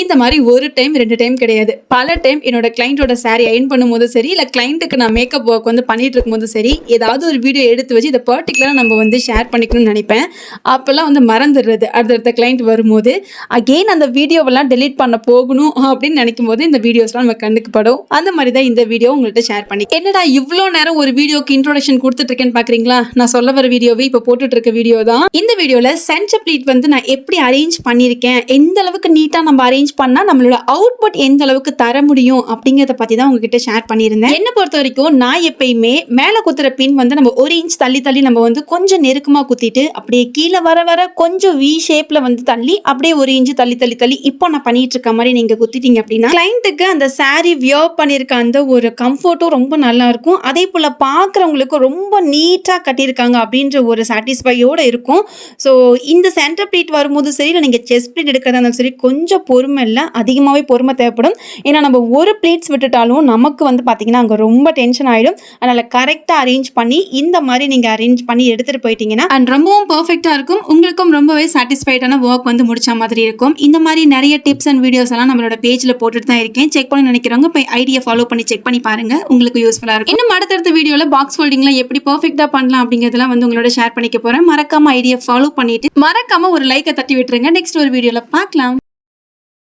இந்த மாதிரி ஒரு டைம் 2 டைம் கிடையாது, பல டைம் என்னோட கிளைண்டோட saree அயர்ன் பண்ணும்போது சரி, இல்லை கிளைண்ட்டுக்கு நான் மேக்கப் ஒர்க் வந்து பண்ணிட்டு இருக்கும்போது சரி, ஏதாவது ஒரு வீடியோ எடுத்து வச்சு இதை பர்டிகுலராக நம்ம வந்து ஷேர் பண்ணிக்கணும்னு நினைப்பேன். அப்போல்லாம் வந்து மறந்துடுறது. அடுத்தடுத்த கிளைண்ட் வரும்போது அகெயின் அந்த வீடியோவெல்லாம் டெலீட் பண்ண போகணும் அப்படின்னு நினைக்கும் போது இந்த வீடியோஸ்லாம் நம்ம கண்ணுக்கு படும். அந்த மாதிரி தான் இந்த வீடியோ உங்கள்கிட்ட ஷேர் பண்ணி. என்னடா இவ்வளோ நேரம் ஒரு வீடியோக்கு இன்ட்ரோடக்ஷன் கொடுத்துட்டு இருக்கேன்னு பார்க்குறீங்களா? நான் சொல்ல வர வீடியோவே இப்போ போட்டுட்டு இருக்க வீடியோ தான். இந்த வீடியோவில் சென்டர் ப்ளீட் வந்து நான் எப்படி அரேஞ்ச் பண்ணியிருக்கேன், எந்த அளவுக்கு நீட்டாக நம்ம அரேஞ்ச் பண்ணால் நம்மளோட அவுட்புட் எந்த அளவுக்கு தர முடியும் அப்படிங்கிறத பற்றி தான் உங்ககிட்ட ஷேர் பண்ணியிருந்தேன். என்னை பொறுத்த வரைக்கும் நான் எப்பயுமே மேலே குத்துற பின் வந்து நம்ம 1 இன்ச் தள்ளி தள்ளி நம்ம வந்து கொஞ்சம் நெருக்கமாக குத்திட்டு அப்படியே கீழே வர வர கொஞ்சம் வி ஷேப்பில் வந்து தள்ளி அப்படியே 1 இன்ச் தள்ளி தள்ளி தள்ளி இப்போ நான் பண்ணிட்டு இருக்க மாதிரி நீங்கள் குத்திட்டீங்க அப்படின்னா கிளைண்ட்டுக்கு அந்த saree வியர் பண்ணியிருக்க அந்த ஒரு கம்ஃபர்ட்டும் ரொம்ப நல்லா இருக்கும். அதே போல் பார்க்குறவங்களுக்கு ரொம்ப நீட்டாக கட்டியிருக்காங்க அப்படின்ற ஒரு சாட்டிஸ்ஃபையோடு இருக்கும். ஸோ இந்த சென்டர் ப்ளீட் வரும்போது சரி, இல்லை நீங்கள் செஸ்ட் ப்ளீட் எடுக்கிறதா இருந்தாலும் சரி, கொஞ்சம் பொறுமை இல்லை, அதிகமாகவே பொறுமை தேவைப்படும். ஏன்னா நம்ம ஒரு ப்ளீட்ஸ் விட்டுட்டாலும் நமக்கு வந்து பார்த்தீங்கன்னா அங்கே ரொம்ப டென்ஷன் ஆகிடும். அதனால் கரெக்டாக அரேஞ்ச் பண்ணி இந்த மாதிரி நீங்கள் அரேஞ்ச் பண்ணி எடுத்துகிட்டு போயிட்டீங்கன்னா அண்ட் ரொம்பவும் பர்ஃபெக்டாக இருக்கும். உங்களுக்கும் ரொம்பவே சாட்டிஸ்ஃபைடான ஒர்க் வந்து முடிச்ச மாதிரி இருக்கும். இந்த மாதிரி நிறைய டிப்ஸ் அண்ட் வீடியோஸ் எல்லாம் நம்மளோட பேஜில் போட்டுட்டு தான் இருக்கேன். செக் பண்ணி நினைக்கிறவங்க போய் ஐடியா ஃபாலோ பண்ணி செக் பண்ணி பாருங்கள், உங்களுக்கு யூஸ்ஃபுல்லாக இருக்கும். இன்னும் அடுத்தடுத்த வீடியோவில் பாக்ஸ் ஃபோல்டிங்கில் எப்படி பர்ஃபெக்டாக பண்ணலாம் அப்படிங்கிறதுலாம் வந்து உங்களோட ஷேர் பண்ணிக்க போகிறேன். மறக்காம ஐடியா ஃபாலோ பண்ணிட்டு மறக்காம ஒரு லைக்கை தட்டி விட்டுருங்க. நெக்ஸ்ட் ஒரு வீடியோவில் பார்க்கலாம்.